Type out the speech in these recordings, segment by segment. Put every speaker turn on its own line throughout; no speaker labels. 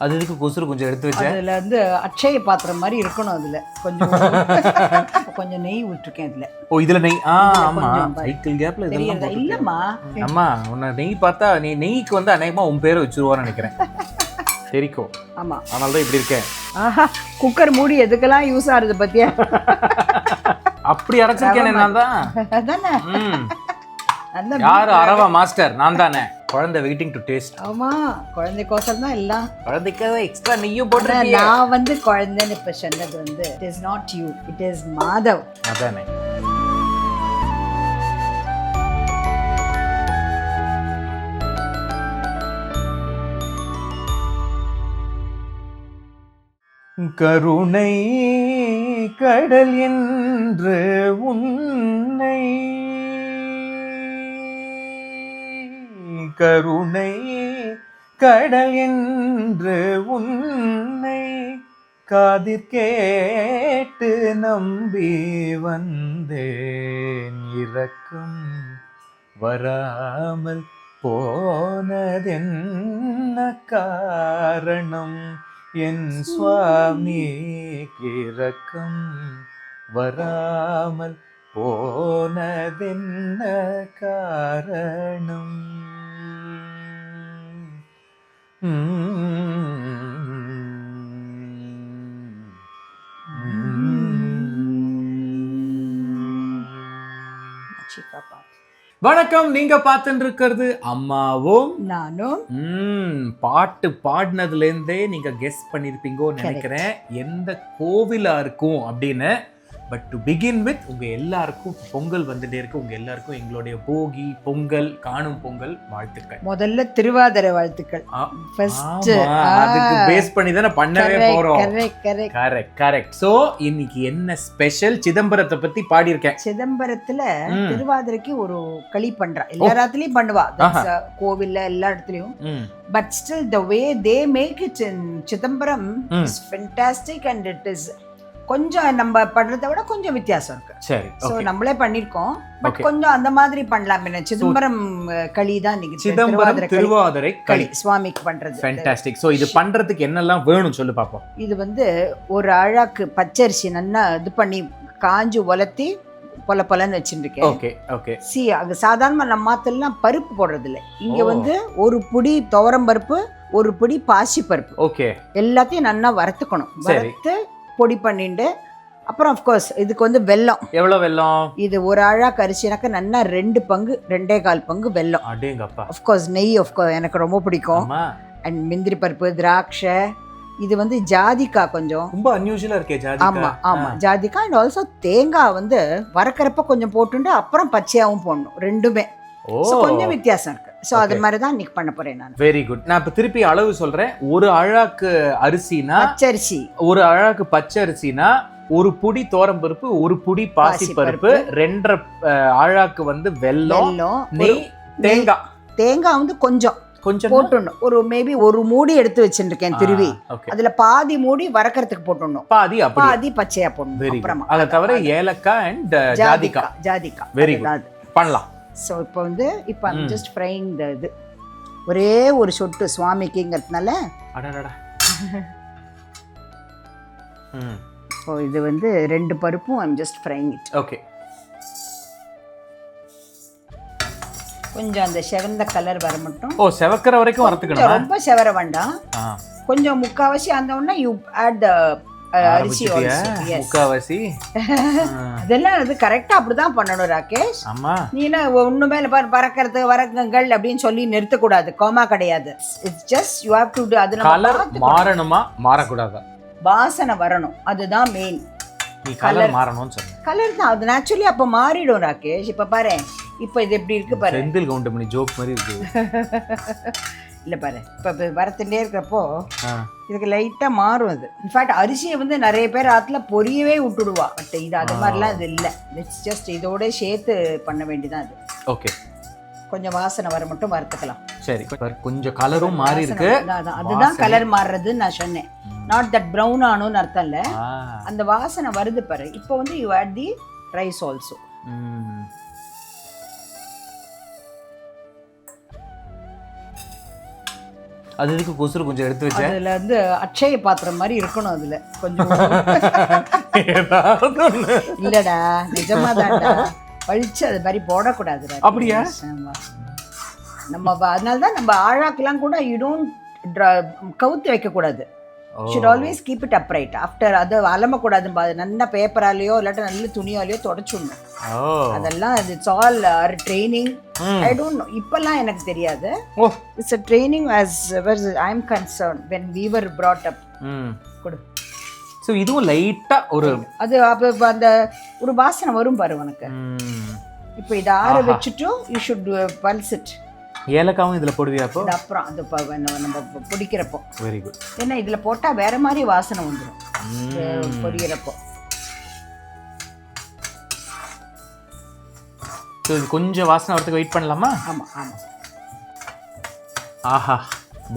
அது எதுக்கு கொசுறு கொஞ்சம் எடுத்து வச்சேன்.
அதில் வந்து அட்சய பாத்திரம் மாதிரி இருக்கணும். அதில் கொஞ்சம் கொஞ்சம் நெய் விட்டுருக்கேன் இதில்.
ஓ இதில் நெய். ஆமாம், சைக்கிள் கேப்பில் இதெல்லாம்
இல்லைம்மா.
அம்மா உன்னை நெய் பார்த்தா நீ நெய்க்கு வந்து அநேகமாக உன் பேரை வச்சுருவான்னு நினைக்கிறேன். தெரிக்கும்.
ஆமாம்,
அதனால தான் இப்படி இருக்கேன்.
குக்கர் மூடி எதுக்கெல்லாம் யூஸ் ஆகுது பத்தியா?
அப்படி அரைச்சிருக்கேன் நான் தான்.
அதானே
யாரு அரவா மாஸ்டர்? நான் தானே. குழந்தை வெயிட்டிங் டு டேஸ்ட்.
ஆமா, குழந்தைக்கோசரம் தான் எல்லாம்.
குழந்தைக்காக எக்ஸ்ட்ரா நெய்யும் போட்டுருக்கீங்க.
நான் வந்து குழந்தைன்னு இப்ப சொன்னது வந்து it is not you, it is Madhav.
அதானே. கருணை கடல் என்று உன்னை, கருணை கடல் என்று உன்னை காதிற் கேட்டு நம்பி வந்தேன். இரக்கம் வராமல் போனதென்ன காரணம்? என் சுவாமி இரக்கம் வராமல் போனதென்ன காரணம்? வணக்கம். நீங்க பார்த்துட்டு இருக்கிறது அம்மாவும்
நானும்.
பாட்டு பாடினதுல இருந்தே நீங்க கெஸ் பண்ணிருப்பீங்கன்னு நினைக்கிறேன் எந்த கோவிலா இருக்கும் அப்படின்னு. பட் டு பிகின் வித், உங்க எல்லாருக்கும் பொங்கல் வந்துட்டே இருக்கு. உங்க எல்லாருக்கும் எங்களுடைய போகி, பொங்கல், காணும் பொங்கல் வாழ்த்துக்கள்.
முதல்ல திருவாதிரை வாழ்த்துக்கள்.
அதுக்கு பேஸ் பண்ணி தானே பண்ணவே போறோம். கரெக்ட். சோ இன்னைக்கு என்ன ஸ்பெஷல்? சிதம்பரத்தை பத்தி பாடியிருக்கேன்.
சிதம்பரத்துல திருவாதிரைக்கு ஒரு களி பண்றா. எல்லா இடத்துலயும் பண்ணுவா, கோவில்ல எல்லா இடத்துலயும். But still the way they make it in Chidambaram is fantastic and it is கொஞ்சம் நம்ம பண்றதை விட கொஞ்சம் வித்தியாசம் இருக்கு.
சரி,
சோ நம்மளே பண்ணிருக்கோம். பட் கொஞ்சம் அந்த மாதிரி பண்ணலாம். என்ன சிதம்பரம் களி தான் நீங்க
சிதம்பரம் திருவாதிரை களி
சுவாமிக்கு பண்றது.
ஃபேண்டாஸ்டிக். சோ இது பண்றதுக்கு என்னெல்லாம் வேணும் சொல்லு பாப்போம்.
இது வந்து ஒரு அழாக்கு பச்சரிசி நல்லா இது பண்ணி காஞ்சு உலர்த்தி பொல பொலன்னு வச்சுருக்கேன்.
ஓகே.
அது சாதாரணமா நம்ம மாத்தெல்லாம் பருப்பு போடுறது இல்லை. இங்க வந்து ஒரு புடி துவரம் பருப்பு, ஒரு புடி பாசி பருப்பு,
ஓகே,
எல்லாத்தையும் நல்லா வறுத்துக்கணும். வறுத்து பொடி பண்ணிட்டு அப்புறம் அஃப்கோர்ஸ் இதுக்கு வந்து வெல்லம்.
எவ்வளவு வெல்லம்? இது
ஒரு அழாக்கு அரிசினாக்க நல்லா 2 பங்கு 2.25 பங்கு வெல்லம்.
அடேங்கப்பா.
அஃப்கோர்ஸ் நெய் எனக்கு ரொம்ப பிடிக்கும். அண்ட் முந்திரி பருப்பு, திராட்சை. இது வந்து ஜாதிக்காய் கொஞ்சம்
ரொம்ப அன்யூஷுவலா இருக்கே ஜாதிக்காய்.
ஆமா ஜாதிக்காய். அண்ட் ஆல்சோ தேங்காய் வந்து வறுக்கறப்ப கொஞ்சம் போட்டுட்டு அப்புறம் பச்சையாவும் போடணும். ரெண்டுமே கொஞ்சம் வித்தியாசம் இருக்கு. சோ அது மாதிரி தான் இன்னைக்கு பண்ண போறேன் நான்.
Very good. நான் இப்ப திருப்பி அளவு சொல்றேன். ஒரு அழாக்கு அரிசினா
பச்சரிசி, ஒரு
அழாக்கு பச்சரிசினா ஒரு புடி தோரம் பருப்பு, ஒரு புடி பாசி பருப்பு, 2.5 அழாக்கு வந்து வெல்லம், நெய்,
தேங்காய் வந்து கொஞ்சம் போட்டுடணும். ஒரு மேபி ஒரு மூடி எடுத்து வச்சிருக்கேன் திருவி. அதுல பாதி மூடி வறக்கறதுக்கு போட்டுடணும், பாதி பச்சையா போடணும். அப்புறமா அதை தவிர
ஏலக்காய் அண்ட் ஜாதிக்காய். வெரி குட், பண்ணலாம்.
ஸோ இப்போ வந்து இப்போ ஜஸ்ட் ஃப்ரைங் இது ஒரே ஒரு சொட்டு சுவாமிக்குங்கிறதுனால. ஸோ இது வந்து 2 பருப்பும் I'm just frying it.
Okay.
கொஞ்சம் அந்த செவந்த கலர் வர மட்டும்.
செவக்கிற வரைக்கும் வறுத்துக்கணும்.
ரொம்ப செவர வேண்டாம். கொஞ்சம் முக்காவாசி அந்த உடனே யூ ஆட் அரிசி
முக்காவாசி.
அதெல்லாம் அது கரெக்டா அப்படிதான் பண்ணணும் ராகேஷ்.
ஆமா,
நீ என்ன ஒண்ணு மேல பறக்கிறது வரங்கள் அப்படின்னு சொல்லி நிறுத்த கூடாது. கோமா கிடையாது. It's just you have to to. அது
கலர் மாறணுமா மாறக்கூடாதா?
வாசனை வரணும், அதுதான் மெயின்.
நீ கலர் மாறணும்னு சொல்ற.
கலர் தான் அது நேச்சுரலி அப்ப மாறிடும் ராகேஷ். இப்ப பாரு, இப்ப இது எப்படி இருக்கு பாரு.
செந்தில் கவுண்டமணி ஜோக் மாதிரி இருக்கு.
இல்லை பாரு, இப்போ வரத்துட்டே இருக்கிறப்போ இதுக்கு லைட்டாக மாறும். அது இன்ஃபேக்ட் அரிசியை வந்து நிறைய பேர் ஆற்றுல பொரியவே விட்டுடுவா. பட் இது அது மாதிரிலாம் இது இல்லை. இட்ஸ் ஜஸ்ட் இதோட சேர்த்து பண்ண வேண்டியதான் அது.
ஓகே.
கொஞ்சம் வாசனை வர மட்டும் வறுத்துக்கலாம்.
சரி, கொஞ்சம் கலரும் மாறி இருக்கு.
அதுதான் கலர் மாறுறதுன்னு நான் சொன்னேன். நாட் தட் ப்ரௌன் ஆனும்னு அர்த்தம் இல்லை. அந்த வாசனை வருது பாரு. இப்போ வந்து you add the rice also.
அது இதுக்கு கொசுறு கொஞ்சம் எடுத்து வச்சேன்.
அதுல வந்து அட்சய பாத்திரம் மாதிரி இருக்கணும் அதுல கொஞ்சம். இல்லடா நிஜமாதான்டா, பழிச்சு அது மாதிரி போடக்கூடாது.
அப்படியா?
நம்ம அதனாலதான் நம்ம ஆழாக்கெல்லாம் கூட யூ டோன்ட் கவுத்து வைக்க கூடாது. should always keep it upright after. அது அலமக்கூடாது, நல்ல பேப்பராலேயோ இல்லாட்ட நல்ல துணியாலேயோ தொடச்சுடணும். அதெல்லாம் it's all our training. I don't know, இப்பெல்லாம் எனக்கு தெரியாது. It's a training as far as I'm concerned when we were brought up. கொடு.
ஸோ இதுவும் லைட்டா ஒரு
அது அப்போ அந்த ஒரு வாசனை வரும் பாரு உனக்கு. இப்போ இதை ஆற வச்சுட்டு you should pulse it.
ஏலக்காவும் இதுல போடுவியா? அப்போ
அப்புறம் அது நம்ம பொடிக்கிறப்போ.
Very good.
ஏன்னா இதுல போட்டா வேற மாதிரி வாசனை வந்துடும் பொடிக்கிறப்போ.
இது கொஞ்சம் வாசனை வரதுக்கு வெயிட் பண்ணலாமா?
ஆமா ஆமா.
ஆஹா,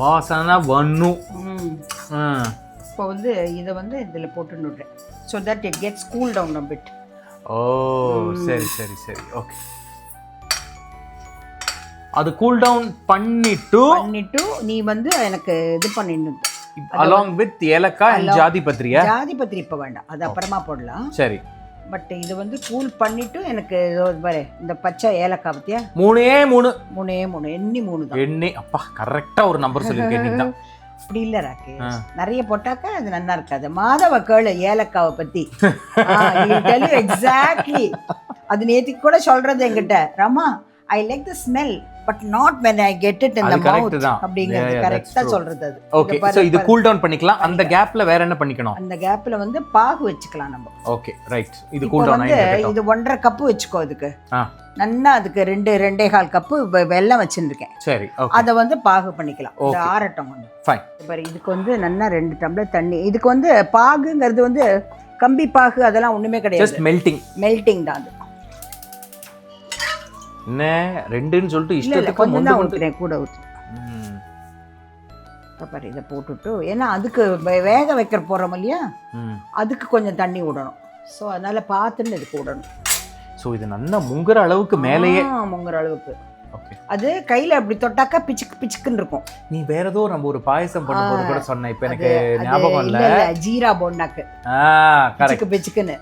வாசனை வண்ணும்.
இப்போ வந்து இதை வந்து இதில் போட்டுன்னு so that it gets cool down a bit.
ஓ சரி சரி சரி, ஓகே. அது கூல் டவுன் பண்ணிட்டு
நீ வந்து எனக்கு இது பண்ணிடணும்
along with ஏலக்காய் and ஜாதிபத்திரியா?
ஜாதிபத்திரி இப்போ வேண்டாம், அது அப்புறமா போடலாம்.
சரி.
பட் இது வந்து கூல் பண்ணிட்டு எனக்கு பாரு இந்த பச்சை ஏலக்காய் பத்தியா?
மூணே மூணு
எண்ணி 3 தான்.
எண்ணி அப்பா கரெக்டா ஒரு நம்பர் சொல்லிருக்கேன். நீ
அப்படி இல்ல ராகேஷ், நிறைய போட்டாக்கா அது நல்லா இருக்காது. மாதவ கேளு ஏலக்காவை பத்தி. எக்ஸாக்ட்லி அது நேத்திக்கு கூட சொல்றது என்கிட்ட, Rama I like the smell but not when I get it in the mouth. அப்படிங்கிறது கரெக்டா சொல்றது அது.
ஓகே, சோ இது கூல் டவுன் பண்ணிக்கலாம். அந்த கேப்ல வேற என்ன பண்ணிக்கணும்?
அந்த கேப்ல வந்து பாகு வச்சுக்கலாம் நம்ம.
Okay right. இது கூல் டவுன் ஆயிடுது.
இது 1.5 கப் வச்சுக்கோ. இதுக்கு நன்னா அதுக்கு 2.5 கப் வெல்லம் வச்சிருக்கேன்.
சரி, ஓகே.
அத வந்து பாகு பண்ணிக்கலாம். இது ஆறட்டும் கொஞ்சம். ஃபைன். பாரு இதுக்கு வந்து நன்னா 2 டம்ளர் தண்ணி. இதுக்கு வந்து பாகுங்கிறது வந்து கம்பி பாகு அதெல்லாம் ஒண்ணுமே கிடையாது.
ஜஸ்ட் மெல்டிங்
தான் அது.
என்ன ரெண்டுன்னு சொல்லிட்டு இஷ்டத்துக்கு
கொஞ்சம் தான் ஊத்துறேன், கூட ஊத்துறேன். பாரு இதை போட்டுட்டு, ஏன்னா அதுக்கு வேக வைக்கிற போறோம் இல்லையா, அதுக்கு கொஞ்சம் தண்ணி விடணும். ஸோ அதனால பார்த்துன்னு இதுக்கு விடணும்.
ஸோ இது நல்லா முங்குற அளவுக்கு மேலேயே
முங்குற அளவுக்கு. அது கையில அப்படி தொட்டாக்கா பிச்சுக்கு பிச்சுக்குன்னு இருக்கும்.
நீ வேற ஏதோ நம்ம ஒரு பாயசம் பண்ணும்போது கூட சொன்ன, இப்போ எனக்கு ஞாபகம் இல்ல.
ஜீரா போண்டாக்கு பிச்சுக்கு பிச்சுக்குன்னு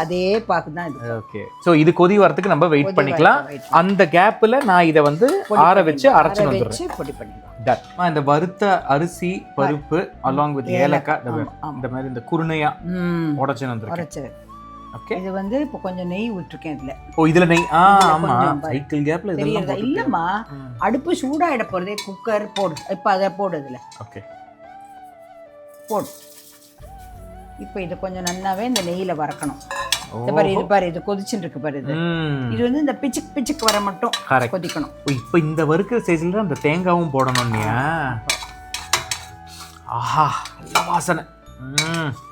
அதே பாக்கு தான் இது.
ஓகே, சோ இது கொதி வரதுக்கு நம்ம வெயிட் பண்ணிக்கலாம். அந்த கேப்ல நான் இத வந்து ஆற வச்சு அரைச்சு வந்துறேன். பொடி பண்ணிடலாம். இந்த வறுத்த அரிசி பருப்பு along with ஏலக்காய் இந்த மாதிரி இந்த குருணையா உடைச்சு வந்துறேன். ஓகே, இது வந்து இப்போ கொஞ்சம் நெய் விட்டுருக்கேன் இதுல. ஓ இதுல நெய். ஆமா, சைக்கிள் கேப்ல இதெல்லாம் போட்டு.
இல்லம்மா, அடுப்பு சூடாயிட போறதே. குக்கர் போடு, இப்போ அத போடு இதுல. ஓகே போடு. இப்போ இது கொஞ்சம் நல்லாவே இந்த நெய்யில வறுக்கணும். இது பாரு இது கொதிச்சுட்டு இருக்கு பாரு. இது வந்து இந்த பிச்சுக்கு வர மட்டும் கொதிக்கணும்.
இப்போ இந்த வறுக்கிற ஸ்டேஜ்ல அந்த தேங்காவும் போடணும் இல்லையா? ஆஹா, நல்ல வாசனை.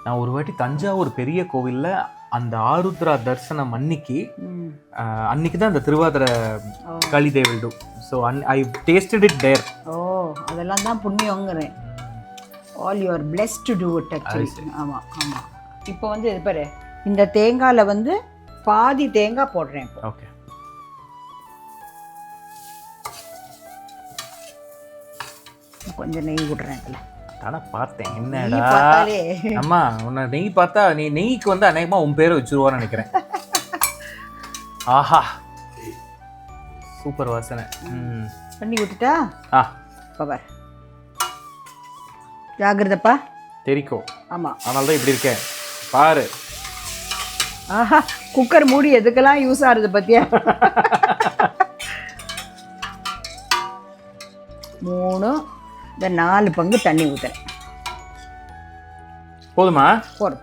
நான் ஒரு வாட்டி தஞ்சாவூர் பெரிய கோவில்ல அந்த ஆருத்ரா தரிசனம் அன்னைக்கு தான் அந்த திருவாதிரை களி they will do. So I tasted it there.
ஓ அதெல்லாம் தான் புண்ணியங்கிறேன். All you are blessed to do it actually. ஆமா ஆமா. இப்போ வந்து இது பாரு, இந்த தேங்காயில வந்து பாதி தேங்காய் போடுறேன் இப்போ.
ஓகே,
கொஞ்சம் நெய் விடுறேன் இதுல.
தான பார்த்தேன் என்னடா அம்மா, உன்னை நெய் பார்த்தா நீ நெய்க்கு வந்து அநேகமா உன் பேரை வச்சிருவான்னு நினைக்கிறேன். ஆஹா, சூப்பர் வாசனை.
பண்ணி விட்டுட்டா? பாரு ஜாகிரதப்பா,
தெரிக்கும்.
ஆமா,
அதனால தான் இப்படி இருக்கேன் பாரு.
ஆஹா, குக்கர் மூடி எதுக்கெல்லாம் யூஸ் ஆகுது பத்தியா? 4 பங்கு தண்ணி ஊத்துறேன்.
போதுமா?
போடு.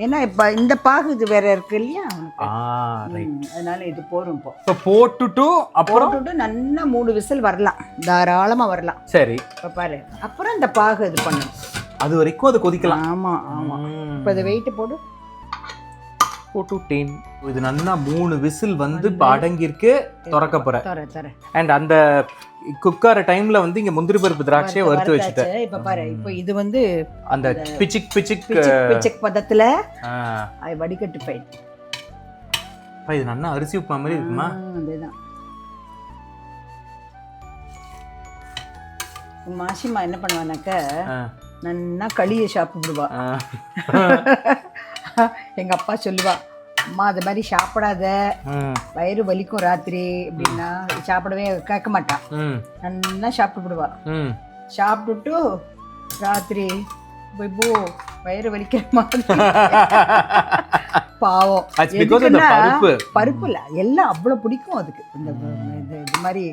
ஏன்னா இப்ப இந்த பாகு இது வேற இருக்கு இல்லையா, அதனால இது போரும்.
இப்போ போட்டுட்டு அப்புறம்
நல்லா 3 விசில் வரலாம், தாராளமா வரலாம்.
சரி,
இப்ப பாரு. அப்புறம் இந்த பாகு இது பண்ணணும்,
அது வரைக்கும் அது கொதிக்கலாம்.
ஆமா ஆமா. இப்ப இதை வெயிட்
போட்டுட்டேன். இது நல்லா 3 விசில் வந்து அடங்கிருக்கு. திறக்க போறேன். அண்ட் அந்த குக்கர் டைம்ல வந்து இங்க முந்திரி பருப்பு திராட்சையை வறுத்து வச்சுட்டேன்.
இப்ப பாரு, இப்போ இது வந்து
அந்த பிச்சிக்
பதத்துல வடிகட்டு போயிடு.
இது நல்லா அரிசி உப்புமா மாதிரி இருக்குமா?
அதேதான். உன் மாசிமா என்ன பண்ணுவானாக்க நன்னா களியை சாப்பிடுவா. எங்க அப்பா சொல்லுவா, அம்மா அது மாதிரி சாப்பிடாத, வயிறு வலிக்கும் ராத்திரி அப்படின்னா சாப்பிடவே கேட்க மாட்டான். நன்னா சாப்பிடுவா. சாப்பிட்டுட்டு ராத்திரி போ வயிறு வலிக்கிற மாதிரி பாவம். பருப்பு இல்லை, எல்லாம் அவ்வளோ பிடிக்கும் அதுக்கு. இந்த இது மாதிரி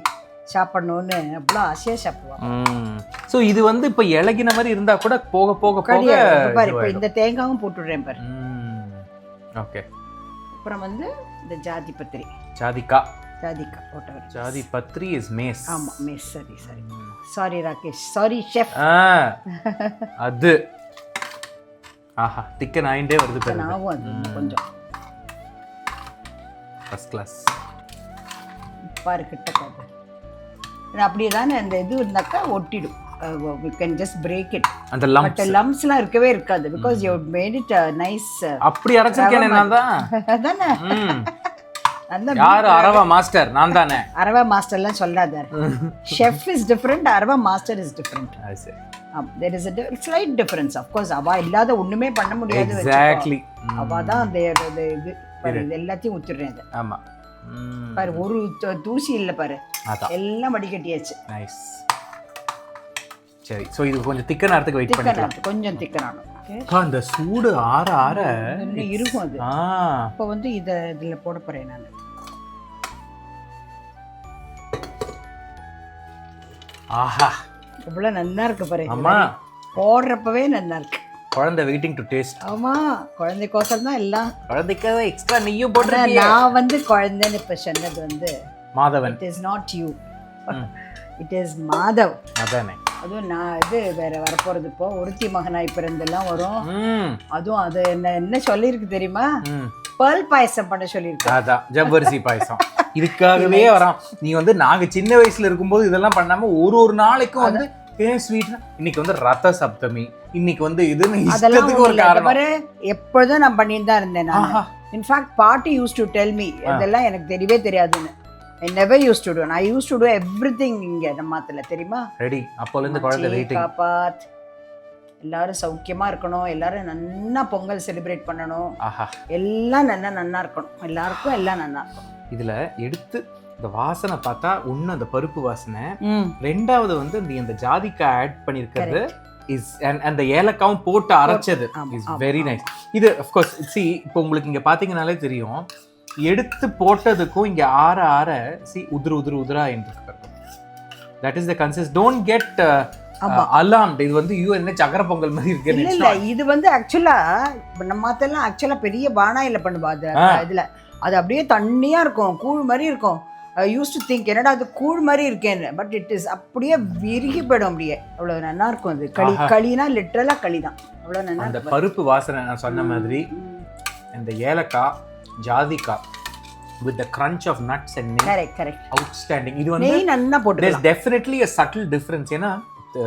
சாப்பிடணும்னு அவ்வளோ ஆசையாக சாப்பிடுவாங்க.
ஸோ இது வந்து இப்போ இலகின மாதிரி இருந்தால் கூட போக போக போக
பாரு. இப்போ இந்த தேங்காயும் போட்டுடுறேன் பாரு.
ஓகே.
அப்புறம் வந்து இந்த ஜாதி பத்திரி, ஜாதிக்கா போட்டவர்.
ஜாதி பத்திரி இஸ் மேஸ்.
ஆமாம், மேஸ். சரி சரி, சாரி ராகேஷ், சாரி ஷெஃப்.
அது ஆஹா திக்கன் ஆயிண்டே வருது பாரு.
நாவும் அது கொஞ்சம்
ஃபர்ஸ்ட் கிளாஸ்
பாரு. கிட்ட அப்படியே தானே அந்த இது இருந்தாக்கா ஒட்டிடும். we can just break it.
அந்த
லம்ப்ஸ்லாம் இருக்கவே இருக்காது, because you made it a nice.
அப்படி அரைச்சிருக்கேனே நான் தான்.
அதானே.
யாரு அரவா மாஸ்டர்? நான் தானே.
அரவா மாஸ்டர்லாம் சொல்லாத. ஷெஃப் இஸ் டிஃபரெண்ட், அரவா master is different. there is a slight difference of course. அவ இல்லாத ஒண்ணுமே பண்ண முடியாது.
எக்ஸாக்ட்லி.
அவ தான் அந்த இது எல்லாத்தையும் ஊத்திடுறேன்.
ஆமா
பாரு, ஒரு தூசி இல்ல பாரு, எல்லாம் வடிகட்டியாச்சு.
நைஸ். சரி, சோ இது கொஞ்சம் திக்கன் ஆறதுக்கு வெயிட் பண்ணிக்கலாம்.
கொஞ்சம் திக்கன் ஆகும்.
அந்த சூடு ஆற ஆற
இருக்கும் அது. இப்போ வந்து இதுல போட போறேன் நான்.
ஆஹா,
இவ்வளவு நல்லா இருக்கு பாரு.
அம்மா
போடுறப்பவே நல்லா இருக்கு.
குழந்தை வெயிட்டிங் டு டேஸ்ட்.
ஆமா, குழந்தைக்கோசரம் தான் எல்லாம்.
குழந்தைக்காக எக்ஸ்ட்ரா நெய்யும் போடுறேன்.
நான் வந்து குழந்தைன்னு இப்ப சொன்னது வந்து
Madhavan.
It is not you, it is Madhav.
அதானே.
அதுவும் நான் இது வேற வரப்போறது. இப்போ ஒருத்தி மகனாய் பிறந்தெல்லாம் வரும். அதுவும் அது என்ன சொல்லியிருக்கு தெரியுமா? பேர்ல் பாயசம் பண்ண சொல்லியிருக்கு.
அதான் ஜவ்வரிசி பாயசம். இதுக்காகவே வரான். நீ வந்து நாங்க சின்ன வயசுல இருக்கும்போது இதெல்லாம் பண்ணாம ஒரு நாளைக்கும் வந்து ஸ்வீட். இன்னைக்கு வந்து ரத்த சப்தமி, இன்னைக்கு வந்து இதுன்னு இஷ்டத்துக்கு ஒரு காரணம்.
எப்பொழுதும் நான் பண்ணிட்டு தான் இருந்தேன். இன்ஃபேக்ட் பாட்டி யூஸ் டு டெல் மீ, இதெல்லாம் எனக்கு தெரியவே தெரியாதுன்னு. I never used to do. I used to do everything இங்க நம்மாத்துல, தெரியுமா?
ரெடி. அப்போல இருந்து குழந்தை வெயிட்டிங்.
காப்பாத். எல்லாரும் சௌக்கியமா இருக்கணும், எல்லாரும் நன்னா பொங்கல் செலிப்ரேட் பண்ணணும்.
ஆஹா,
எல்லாம் நன்னா இருக்கணும், எல்லாருக்கும் எல்லாம் நன்னா இருக்கணும்.
இதுல எடுத்து இந்த வாசனை பார்த்தா ஒண்ணு அந்த பருப்பு வாசனை, ரெண்டாவது வந்து இந்த ஜாதிக்காய் ஆட் பண்ணிருக்கிறது இஸ் அந்த ஏலக்காவும் போட்டு அரைச்சது இஸ் வெரி நைஸ். இது of course see இப்போ உங்களுக்கு இங்க பாத்தீங்கன்னாலே தெரியும், எடுத்து போட்டதுக்கும் இங்க ஆற ஆற உதுரா என்று that is the consist. don't get alarmed. இது வந்து என்ன சக்கரை பொங்கல் மாதிரி இருக்கு.
இல்ல, இது வந்து ஆக்சுவலா நம்மாத்தெல்லாம் ஆக்சுவலா பெரிய பானாயில பண்ணுவா. இதுல அது அப்படியே தண்ணியா இருக்கும், கூழ் மாதிரி இருக்கும். I used to think என்னடா அது கூழ் மாதிரி இருக்கேன்னு, பட் இட் இஸ் அப்படியே விருகி போயிடும். அப்படியே அவ்வளவு நல்லா இருக்கும். அது களினா லிட்டரலா களி தான். அவ்வளவு நல்லா
அந்த பருப்பு வாசனை நான் சொன்ன மாதிரி, இந்த ஏலக்காய் ஜாதிக்காய் with the crunch of nuts and ney. Correct. Outstanding. இது வந்து
நெய் நல்லா போட்டுக்கலாம்.
There's definitely a subtle difference. ஏன்னா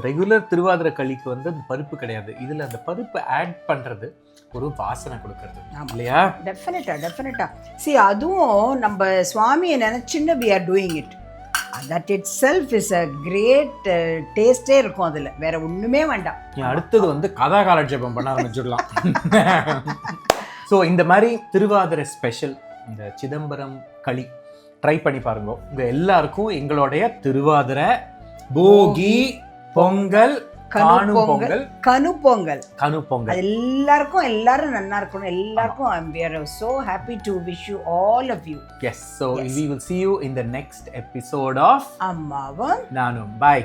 ரெகுலர் திருவாதிரை களிக்கு வந்து அந்த பருப்பு கிடையாது. இதுல அந்த பருப்பு ஆட் பண்றது ஒரு வாசனை கொடுக்கிறது இல்லையா?
டெஃபினட்டா. see அதுவும் நம்ம சுவாமியை நினைச்சுன்னு we are doing it. that itself is a great taste இருக்கும். அதுல வேற ஒண்ணுமே வேண்டாம்.
அடுத்தது வந்து கதா காலட்சேபம் பண்ண ஆரம்பிச்சிடலாம். ஸோ இந்த மாதிரி திருவாதிரை ஸ்பெஷல் இந்த சிதம்பரம் களி ட்ரை பண்ணி பாருங்க. உங்க எல்லாருக்கும் எங்களுடைய திருவாதிரை போகி பொங்கல் கனு பொங்கல் எல்லாருக்கும் எல்லாரும் நல்லா இருக்கணும். எல்லாருக்கும் we are so happy to wish you all of you. Yes, so we will see you in the next episode of
Ammavum
Naanum. Bye.